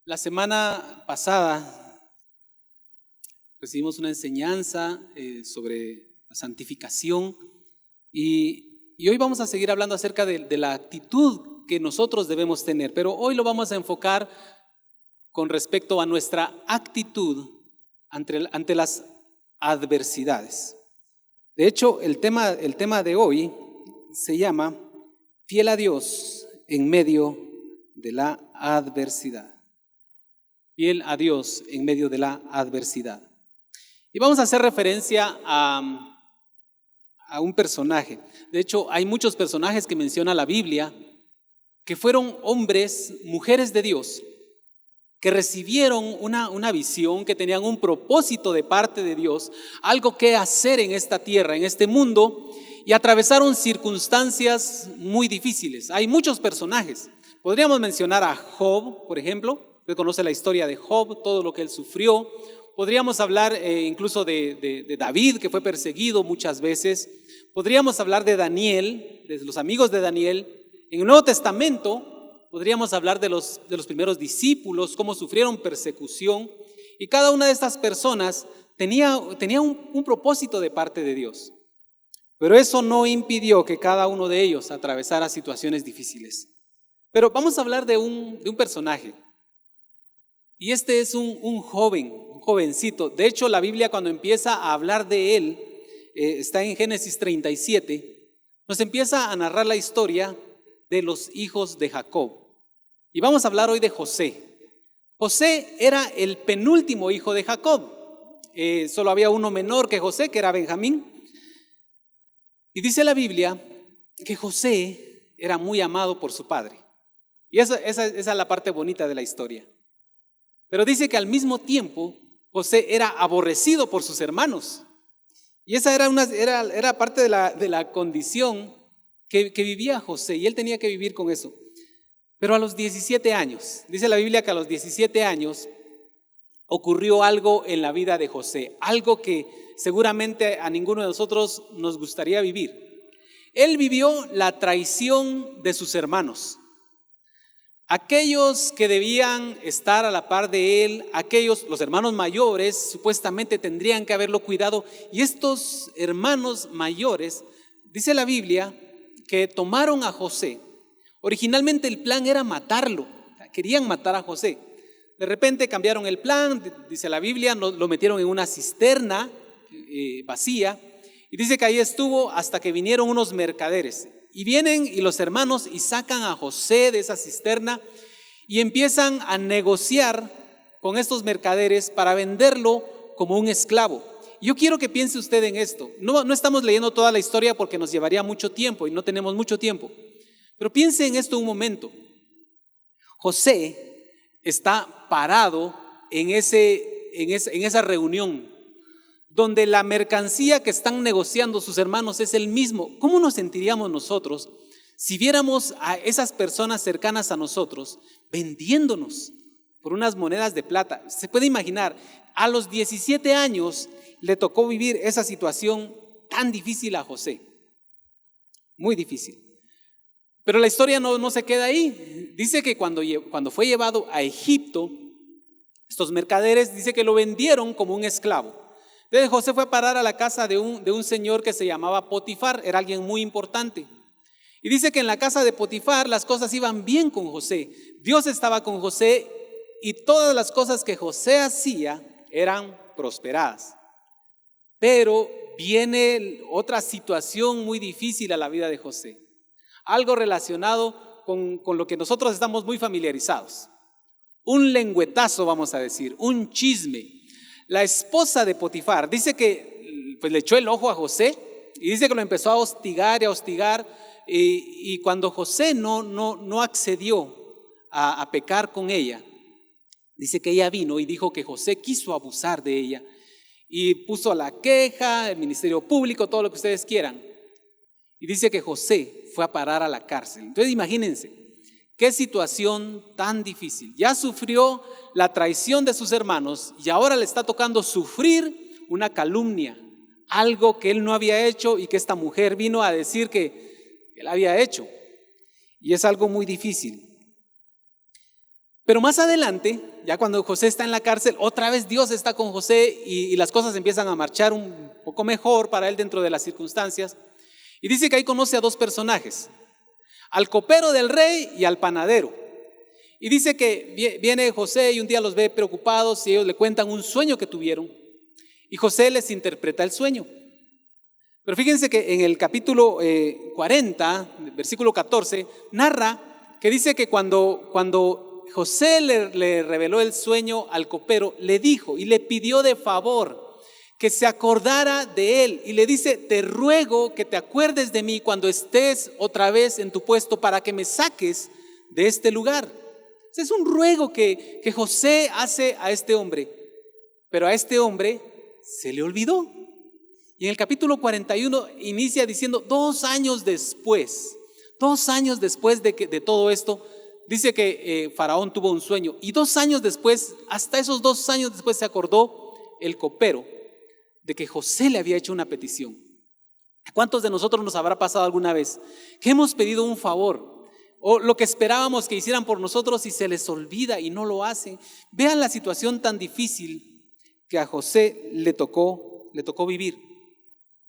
La semana pasada recibimos una enseñanza sobre la santificación y hoy vamos a seguir hablando acerca de la actitud que nosotros debemos tener, pero hoy lo vamos a enfocar con respecto a nuestra actitud ante las adversidades. De hecho, el tema de hoy se llama Fiel a Dios en medio de la adversidad. Fiel a Dios en medio de la adversidad. Y vamos a hacer referencia a un personaje. De hecho, hay muchos personajes que menciona la Biblia que fueron hombres, mujeres de Dios, que recibieron una visión, que tenían un propósito de parte de Dios, algo que hacer en esta tierra, en este mundo, y atravesaron circunstancias muy difíciles. Hay muchos personajes. Podríamos mencionar a Job, por ejemplo. Usted conoce la historia de Job, todo lo que él sufrió. Podríamos hablar incluso de David, que fue perseguido muchas veces. Podríamos hablar de Daniel, de los amigos de Daniel. En el Nuevo Testamento podríamos hablar de los primeros discípulos, cómo sufrieron persecución. Y cada una de estas personas tenía un propósito de parte de Dios. Pero eso no impidió que cada uno de ellos atravesara situaciones difíciles. Pero vamos a hablar de un personaje. Y este es un jovencito. De hecho, la Biblia, cuando empieza a hablar de él, está en Génesis 37, nos empieza a narrar la historia de los hijos de Jacob. Y vamos a hablar hoy de José. José era el penúltimo hijo de Jacob. Solo había uno menor que José, que era Benjamín. Y dice la Biblia que José era muy amado por su padre. Y esa es la parte bonita de la historia. Pero dice que al mismo tiempo José era aborrecido por sus hermanos. Y esa era parte de la condición que vivía José, y él tenía que vivir con eso. Pero a los 17 años, dice la Biblia que a los 17 años ocurrió algo en la vida de José, algo que seguramente a ninguno de nosotros nos gustaría vivir. Él vivió la traición de sus hermanos. Aquellos que debían estar a la par de él, los hermanos mayores, supuestamente tendrían que haberlo cuidado. Y estos hermanos mayores, dice la Biblia, que tomaron a José. Originalmente el plan era matarlo, querían matar a José. De repente cambiaron el plan, dice la Biblia, lo metieron en una cisterna vacía. Y dice que ahí estuvo hasta que vinieron unos mercaderes. Y vienen y los hermanos y sacan a José de esa cisterna y empiezan a negociar con estos mercaderes para venderlo como un esclavo. Yo quiero que piense usted en esto. No estamos leyendo toda la historia porque nos llevaría mucho tiempo y no tenemos mucho tiempo. Pero piense en esto un momento. José está parado en esa reunión donde la mercancía que están negociando sus hermanos es el mismo. ¿Cómo nos sentiríamos nosotros si viéramos a esas personas cercanas a nosotros vendiéndonos por unas monedas de plata? Se puede imaginar, a los 17 años le tocó vivir esa situación tan difícil a José. Muy difícil. Pero la historia no se queda ahí. Dice que cuando fue llevado a Egipto, estos mercaderes dice que lo vendieron como un esclavo. Entonces José fue a parar a la casa de un señor que se llamaba Potifar, era alguien muy importante. Y dice que en la casa de Potifar las cosas iban bien con José. Dios estaba con José y todas las cosas que José hacía eran prosperadas. Pero viene otra situación muy difícil a la vida de José. Algo relacionado con lo que nosotros estamos muy familiarizados. Un lengüetazo, vamos a decir, un chisme. La esposa de Potifar dice que pues, le echó el ojo a José y dice que lo empezó a hostigar y cuando José no accedió a pecar con ella, dice que ella vino y dijo que José quiso abusar de ella y puso la queja, el ministerio público, todo lo que ustedes quieran. Y dice que José fue a parar a la cárcel. Entonces imagínense, qué situación tan difícil. Ya sufrió la traición de sus hermanos y ahora le está tocando sufrir una calumnia, algo que él no había hecho y que esta mujer vino a decir que él había hecho. Y es algo muy difícil. Pero más adelante, ya cuando José está en la cárcel, otra vez Dios está con José y las cosas empiezan a marchar un poco mejor para él dentro de las circunstancias. Y dice que ahí conoce a dos personajes, al copero del rey y al panadero. Y dice que viene José y un día los ve preocupados y ellos le cuentan un sueño que tuvieron. Y José les interpreta el sueño. Pero fíjense que en el capítulo 40, versículo 14, narra que dice que cuando José le reveló el sueño al copero, le dijo y le pidió de favor que se acordara de él. Y le dice: te ruego que te acuerdes de mí cuando estés otra vez en tu puesto para que me saques de este lugar. Es un ruego que José hace a este hombre, pero a este hombre se le olvidó. Y en el capítulo 41 inicia diciendo 2 años después de todo esto, dice que Faraón tuvo un sueño y 2 años después, hasta esos 2 años después, se acordó el copero de que José le había hecho una petición. ¿A cuántos de nosotros nos habrá pasado alguna vez que hemos pedido un favor o lo que esperábamos que hicieran por nosotros y se les olvida y no lo hacen? Vean la situación tan difícil que a José le tocó vivir.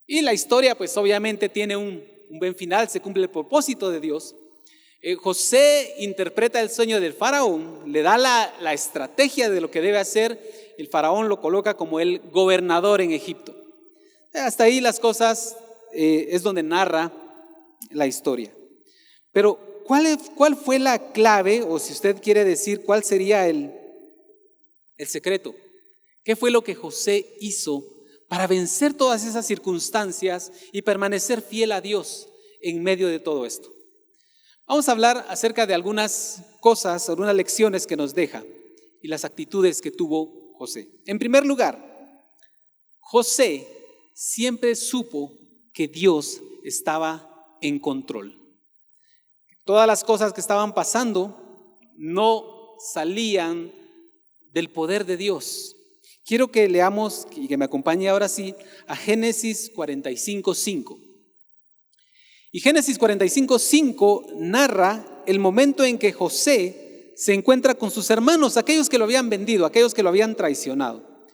Y la historia pues obviamente tiene un buen final, se cumple el propósito de Dios. José interpreta el sueño del faraón, le da la estrategia de lo que debe hacer. El faraón lo coloca como el gobernador en Egipto. Hasta ahí las cosas es donde narra la historia. Pero ¿cuál fue la clave? O si usted quiere decir, ¿cuál sería el secreto? ¿Qué fue lo que José hizo para vencer todas esas circunstancias y permanecer fiel a Dios en medio de todo esto? Vamos a hablar acerca de algunas cosas, algunas lecciones que nos deja y las actitudes que tuvo José. En primer lugar, José siempre supo que Dios estaba en control. Todas las cosas que estaban pasando no salían del poder de Dios. Quiero que leamos y que me acompañe ahora sí a Génesis 45:5. Y Génesis 45:5 narra el momento en que José se encuentra con sus hermanos, aquellos que lo habían vendido, aquellos que lo habían traicionado.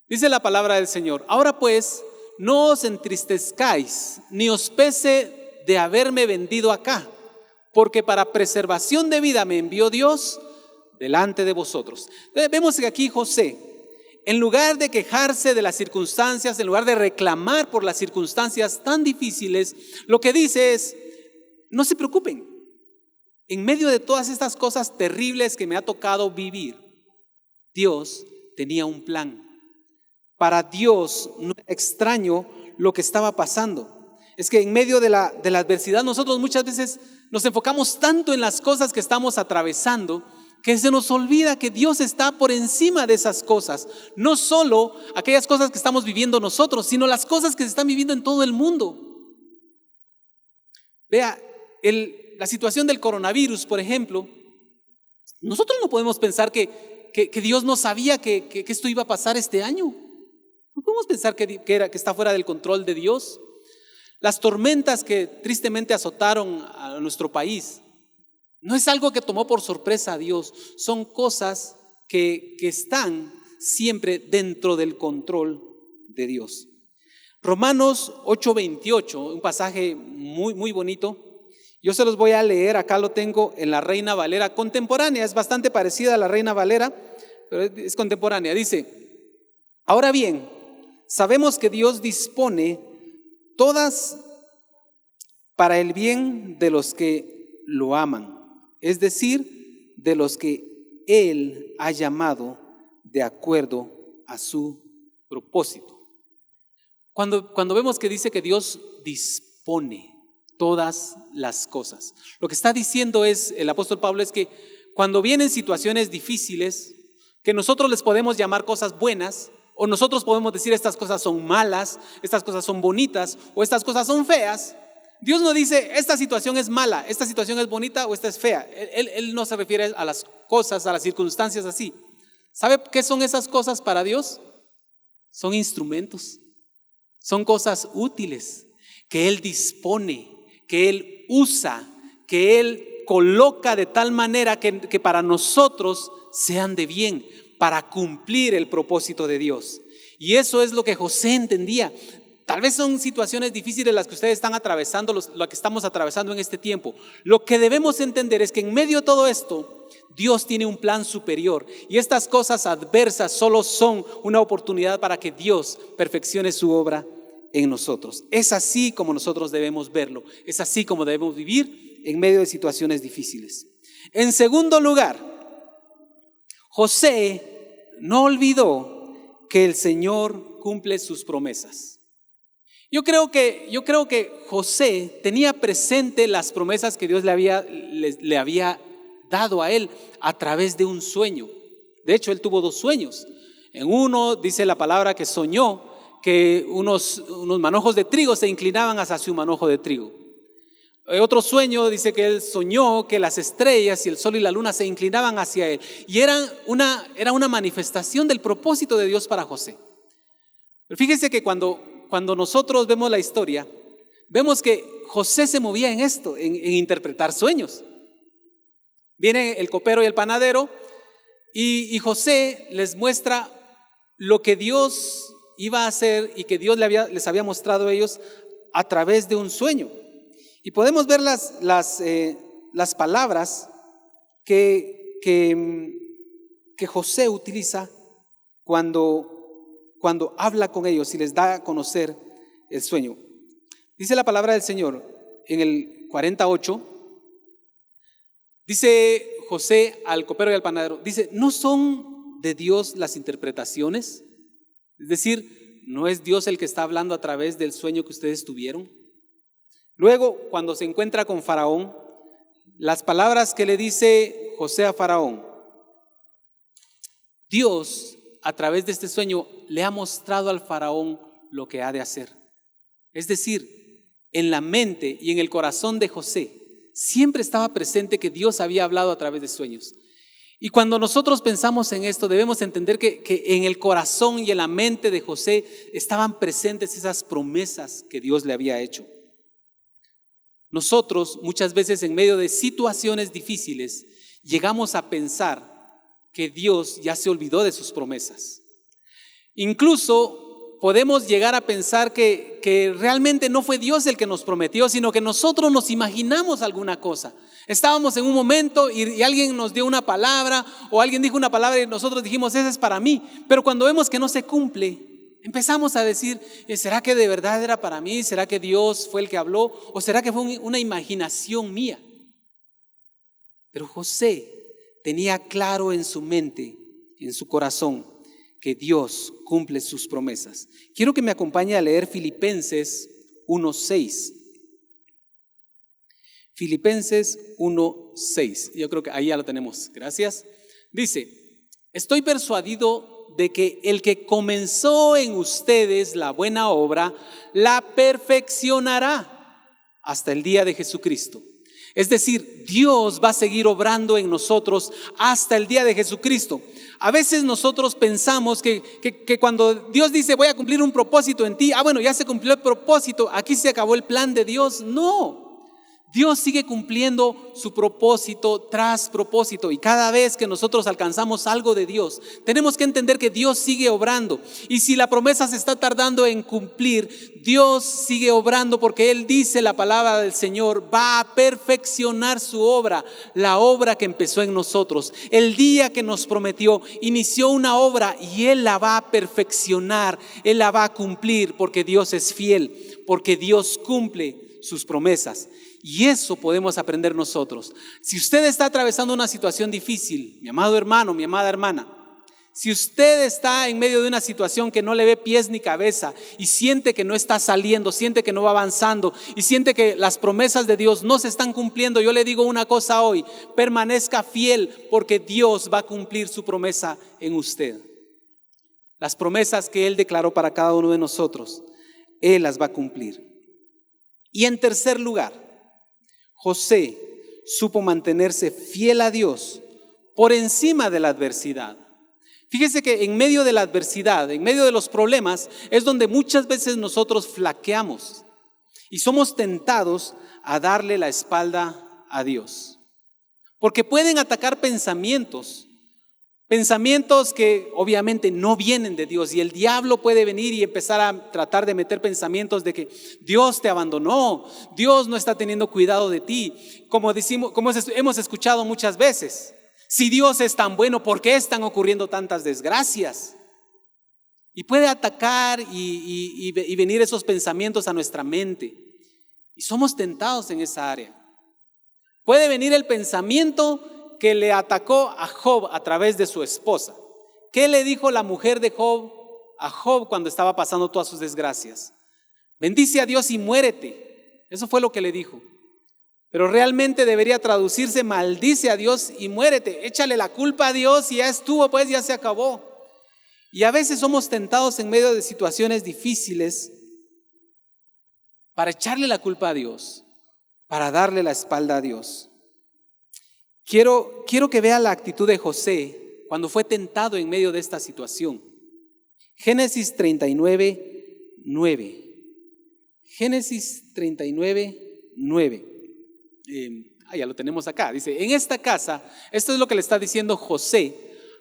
Dice la palabra del Señor: ahora pues, no os entristezcáis, ni os pese de haberme vendido acá, porque para preservación de vida me envió Dios delante de vosotros. Vemos que aquí José, en lugar de quejarse de las circunstancias, en lugar de reclamar por las circunstancias tan difíciles, lo que dice es: no se preocupen. En medio de todas estas cosas terribles que me ha tocado vivir, Dios tenía un plan. Para Dios no era extraño lo que estaba pasando. Es que en medio de la adversidad nosotros muchas veces nos enfocamos tanto en las cosas que estamos atravesando que se nos olvida que Dios está por encima de esas cosas. No solo aquellas cosas que estamos viviendo nosotros, sino las cosas que se están viviendo en todo el mundo. Vea, la situación del coronavirus, por ejemplo, nosotros no podemos pensar que Dios no sabía que esto iba a pasar este año. No podemos pensar que está fuera del control de Dios. Las tormentas que tristemente azotaron a nuestro país no es algo que tomó por sorpresa a Dios, son cosas que están siempre dentro del control de Dios. Romanos 8:28, un pasaje muy, muy bonito. Yo se los voy a leer, acá lo tengo en la Reina Valera contemporánea, es bastante parecida a la Reina Valera, pero es contemporánea. Dice: ahora bien, sabemos que Dios dispone todas para el bien de los que lo aman, es decir, de los que Él ha llamado de acuerdo a su propósito. Cuando vemos que dice que Dios dispone todas las cosas, lo que está diciendo el apóstol Pablo es que cuando vienen situaciones difíciles, que nosotros les podemos llamar cosas buenas, o nosotros podemos decir estas cosas son malas, estas cosas son bonitas, o estas cosas son feas, Dios no dice esta situación es mala, esta situación es bonita o esta es fea. Él no se refiere a las cosas, a las circunstancias así. ¿Sabe qué son esas cosas para Dios? Son instrumentos, son cosas útiles que Él dispone, que Él usa, que Él coloca de tal manera que para nosotros sean de bien, para cumplir el propósito de Dios. Y eso es lo que José entendía. Tal vez son situaciones difíciles las que ustedes están atravesando, lo que estamos atravesando en este tiempo. Lo que debemos entender es que en medio de todo esto, Dios tiene un plan superior. Y estas cosas adversas solo son una oportunidad para que Dios perfeccione su obra en nosotros. Es así como nosotros debemos verlo. Es así como debemos vivir en medio de situaciones difíciles. En segundo lugar, José no olvidó que el Señor cumple sus promesas. Yo creo que José tenía presente las promesas que Dios le había dado a él a través de un sueño. De hecho, él tuvo 2 sueños. En uno dice la palabra que soñó que unos manojos de trigo se inclinaban hacia su manojo de trigo. Otro sueño dice que él soñó que las estrellas y el sol y la luna se inclinaban hacia él. Y era una manifestación del propósito de Dios para José. Pero fíjense que cuando nosotros vemos la historia, vemos que José se movía en esto, en interpretar sueños. Viene el copero y el panadero y José les muestra lo que Dios iba a hacer y que Dios les había mostrado a ellos a través de un sueño. Y podemos ver las palabras que José utiliza cuando habla con ellos y les da a conocer el sueño. Dice la palabra del Señor en el 48, dice José al copero y al panadero, dice, ¿no son de Dios las interpretaciones? Es decir, ¿no es Dios el que está hablando a través del sueño que ustedes tuvieron? Luego, cuando se encuentra con Faraón, las palabras que le dice José a Faraón, Dios a través de este sueño le ha mostrado al Faraón lo que ha de hacer. Es decir, en la mente y en el corazón de José siempre estaba presente que Dios había hablado a través de sueños. Y cuando nosotros pensamos en esto, debemos entender que en el corazón y en la mente de José estaban presentes esas promesas que Dios le había hecho. Nosotros muchas veces en medio de situaciones difíciles llegamos a pensar que Dios ya se olvidó de sus promesas. Incluso podemos llegar a pensar que realmente no fue Dios el que nos prometió, sino que nosotros nos imaginamos alguna cosa. Estábamos en un momento y alguien nos dio una palabra o alguien dijo una palabra y nosotros dijimos, esa es para mí. Pero cuando vemos que no se cumple, empezamos a decir, ¿será que de verdad era para mí? ¿Será que Dios fue el que habló? ¿O será que fue una imaginación mía? Pero José tenía claro en su mente, en su corazón, que Dios cumple sus promesas. Quiero que me acompañe a leer Filipenses 1:6. Filipenses 1:6. Yo creo que ahí ya lo tenemos. Gracias. Dice, estoy persuadido de que el que comenzó en ustedes la buena obra, la perfeccionará hasta el día de Jesucristo. Es decir, Dios va a seguir obrando en nosotros hasta el día de Jesucristo. A veces nosotros pensamos que cuando Dios dice voy a cumplir un propósito en ti, bueno, ya se cumplió el propósito, aquí se acabó el plan de Dios. No. Dios sigue cumpliendo su propósito tras propósito y cada vez que nosotros alcanzamos algo de Dios, tenemos que entender que Dios sigue obrando. Y si la promesa se está tardando en cumplir, Dios sigue obrando porque Él dice, la palabra del Señor va a perfeccionar su obra, la obra que empezó en nosotros. El día que nos prometió, inició una obra y Él la va a perfeccionar, Él la va a cumplir porque Dios es fiel, porque Dios cumple sus promesas. Y eso podemos aprender nosotros. Si usted está atravesando una situación difícil, mi amado hermano, mi amada hermana, si usted está en medio de una situación que no le ve pies ni cabeza y siente que no está saliendo, siente que no va avanzando y siente que las promesas de Dios no se están cumpliendo, yo le digo una cosa hoy, permanezca fiel porque Dios va a cumplir su promesa en usted. Las promesas que Él declaró para cada uno de nosotros, Él las va a cumplir. Y en tercer lugar, José supo mantenerse fiel a Dios por encima de la adversidad. Fíjese que en medio de la adversidad, en medio de los problemas, es donde muchas veces nosotros flaqueamos y somos tentados a darle la espalda a Dios. Porque pueden atacar pensamientos que obviamente no vienen de Dios, y el diablo puede venir y empezar a tratar de meter pensamientos de que Dios te abandonó, Dios no está teniendo cuidado de ti, como hemos escuchado muchas veces. Si Dios es tan bueno, ¿por qué están ocurriendo tantas desgracias? Y puede atacar y venir esos pensamientos a nuestra mente, y somos tentados en esa área. Puede venir el pensamiento que le atacó a Job a través de su esposa. ¿Qué le dijo la mujer de Job a Job cuando estaba pasando todas sus desgracias? Bendice a Dios y muérete. Eso fue lo que le dijo. Pero realmente debería traducirse: maldice a Dios y muérete. Échale la culpa a Dios y ya estuvo, pues ya se acabó. Y a veces somos tentados en medio de situaciones difíciles para echarle la culpa a Dios, para darle la espalda a Dios. Quiero que vea la actitud de José cuando fue tentado en medio de esta situación. Génesis 39:9. Génesis 39:9. Ya lo tenemos acá. Dice: en esta casa, esto es lo que le está diciendo José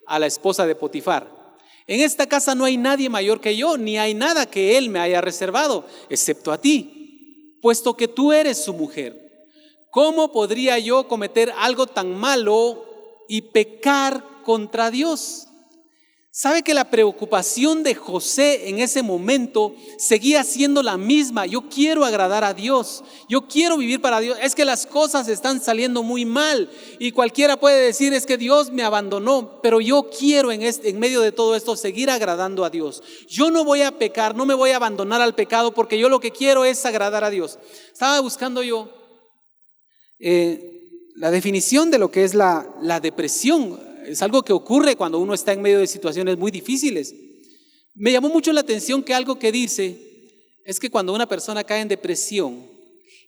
a la esposa de Potifar: en esta casa no hay nadie mayor que yo, ni hay nada que él me haya reservado, excepto a ti, puesto que tú eres su mujer. ¿Cómo podría yo cometer algo tan malo y pecar contra Dios? ¿Sabe que la preocupación de José en ese momento seguía siendo la misma? Yo quiero agradar a Dios, yo quiero vivir para Dios. Es que las cosas están saliendo muy mal y cualquiera puede decir: es que Dios me abandonó, pero yo quiero en medio de todo esto seguir agradando a Dios. Yo no voy a pecar, no me voy a abandonar al pecado, porque yo lo que quiero es agradar a Dios. Estaba buscando yo la definición de lo que es la depresión. Es algo que ocurre cuando uno está en medio de situaciones muy difíciles. Me llamó mucho la atención que algo que dice es que cuando una persona cae en depresión,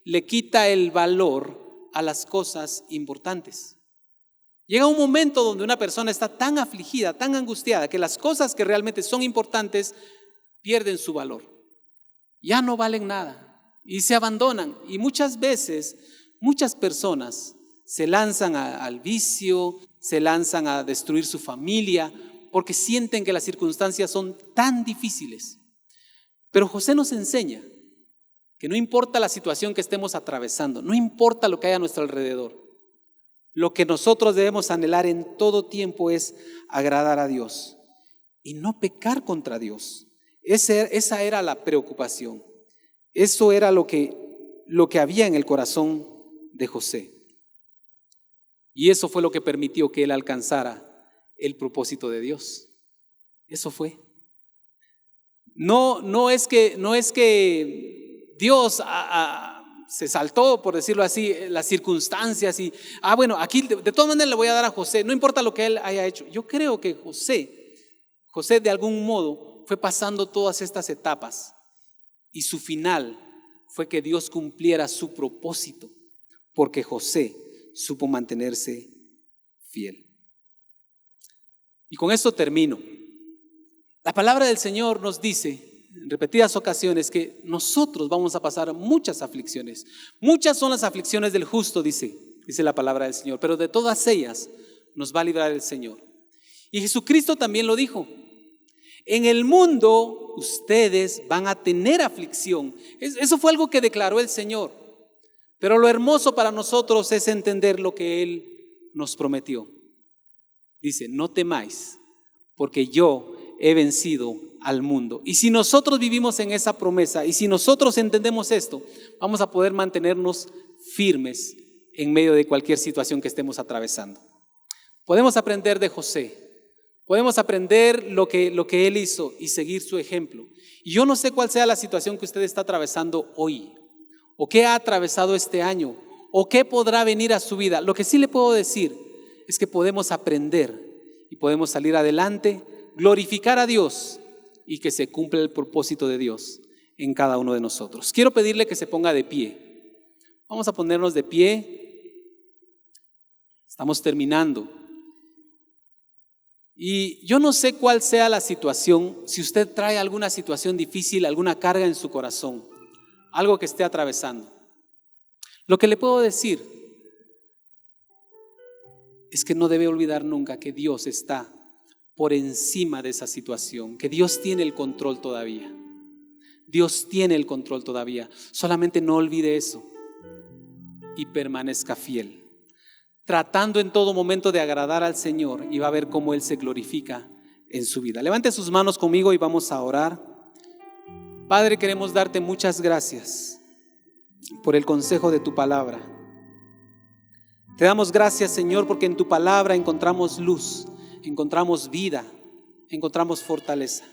le quita el valor a las cosas importantes. Llega un momento donde una persona está tan afligida, tan angustiada, que las cosas que realmente son importantes pierden su valor. Ya no valen nada y se abandonan. Y muchas veces muchas personas se lanzan al vicio, se lanzan a destruir su familia, porque sienten que las circunstancias son tan difíciles. Pero José nos enseña que no importa la situación que estemos atravesando, no importa lo que hay a nuestro alrededor, lo que nosotros debemos anhelar en todo tiempo es agradar a Dios y no pecar contra Dios. Esa era la preocupación. Eso era lo que había en el corazón de José. Y eso fue lo que permitió que él alcanzara el propósito de Dios. Eso fue. No es que Dios se saltó, por decirlo así, las circunstancias y bueno, aquí de todas maneras le voy a dar a José, no importa lo que él haya hecho. Yo creo que José de algún modo fue pasando todas estas etapas y su final fue que Dios cumpliera su propósito, porque José supo mantenerse fiel. Y con esto termino. La palabra del Señor nos dice en repetidas ocasiones que nosotros vamos a pasar muchas aflicciones. Muchas son las aflicciones del justo, dice la palabra del Señor, pero de todas ellas nos va a librar el Señor. Y Jesucristo también lo dijo: en el mundo ustedes van a tener aflicción. Eso fue algo que declaró el Señor. Pero lo hermoso para nosotros es entender lo que Él nos prometió. Dice: no temáis, porque yo he vencido al mundo. Y si nosotros vivimos en esa promesa, y si nosotros entendemos esto, vamos a poder mantenernos firmes en medio de cualquier situación que estemos atravesando. Podemos aprender de José, podemos aprender lo que él hizo y seguir su ejemplo. Y yo no sé cuál sea la situación que usted está atravesando hoy, o qué ha atravesado este año, o qué podrá venir a su vida. Lo que sí le puedo decir es que podemos aprender y podemos salir adelante, glorificar a Dios y que se cumpla el propósito de Dios en cada uno de nosotros. Quiero pedirle que se ponga de pie. Vamos a ponernos de pie. Estamos terminando. Y yo no sé cuál sea la situación, si usted trae alguna situación difícil, alguna carga en su corazón, algo que esté atravesando. Lo que le puedo decir es que no debe olvidar nunca que Dios está por encima de esa situación, que Dios tiene el control todavía. Dios tiene el control todavía. Solamente no olvide eso y permanezca fiel, tratando en todo momento de agradar al Señor, y va a ver cómo Él se glorifica en su vida. Levante sus manos conmigo y vamos a orar. Padre, queremos darte muchas gracias por el consejo de tu palabra. Te damos gracias, Señor, porque en tu palabra encontramos luz, encontramos vida, encontramos fortaleza.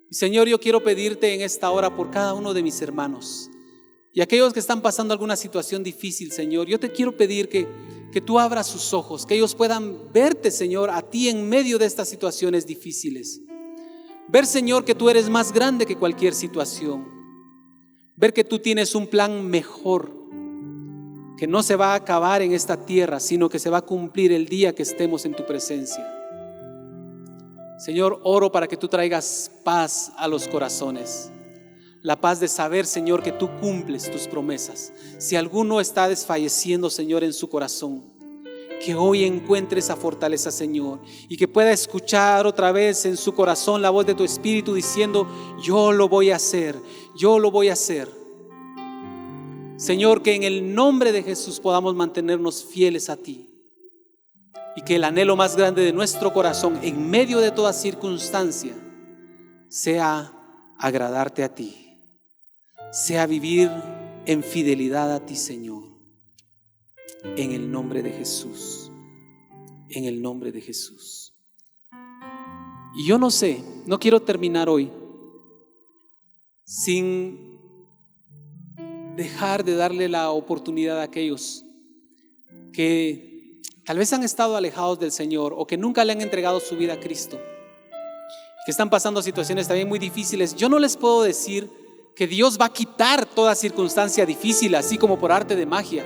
Y Señor, yo quiero pedirte en esta hora por cada uno de mis hermanos y aquellos que están pasando alguna situación difícil, Señor. Yo te quiero pedir que tú abras sus ojos, que ellos puedan verte, Señor, a ti en medio de estas situaciones difíciles. Ver, Señor, que tú eres más grande que cualquier situación. Ver que tú tienes un plan mejor, que no se va a acabar en esta tierra, sino que se va a cumplir el día que estemos en tu presencia. Señor, oro para que tú traigas paz a los corazones. La paz de saber, Señor, que tú cumples tus promesas. Si alguno está desfalleciendo, Señor, en su corazón, que hoy encuentre esa fortaleza, Señor, y que pueda escuchar otra vez en su corazón la voz de tu Espíritu diciendo: yo lo voy a hacer, yo lo voy a hacer. Señor, que en el nombre de Jesús podamos mantenernos fieles a ti, y que el anhelo más grande de nuestro corazón en medio de toda circunstancia sea agradarte a ti, sea vivir en fidelidad a ti, Señor. En el nombre de Jesús, en el nombre de Jesús. Y yo no sé, no quiero terminar hoy sin dejar de darle la oportunidad a aquellos que tal vez han estado alejados del Señor o que nunca le han entregado su vida a Cristo, que están pasando situaciones también muy difíciles. Yo no les puedo decir que Dios va a quitar toda circunstancia difícil así como por arte de magia.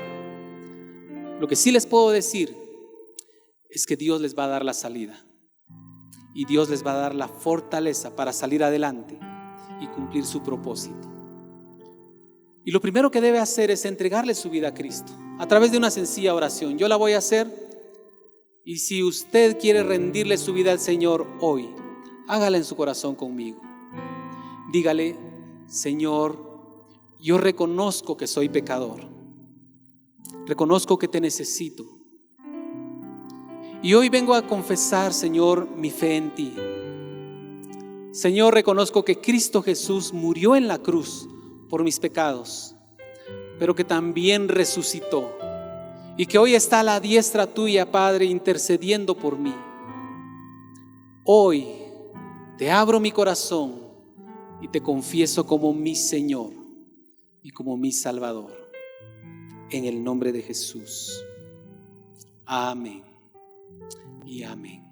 Lo que sí les puedo decir es que Dios les va a dar la salida, y Dios les va a dar la fortaleza para salir adelante y cumplir su propósito. Y lo primero que debe hacer es entregarle su vida a Cristo a través de una sencilla oración. Yo la voy a hacer, y si usted quiere rendirle su vida al Señor hoy, hágala en su corazón conmigo. Dígale: Señor, yo reconozco que soy pecador. Reconozco que te necesito. Y hoy vengo a confesar, Señor, mi fe en ti. Señor, reconozco que Cristo Jesús murió en la cruz por mis pecados, pero que también resucitó, y que hoy está a la diestra tuya, Padre, intercediendo por mí. Hoy te abro mi corazón y te confieso como mi Señor y como mi Salvador. En el nombre de Jesús. Amén y amén.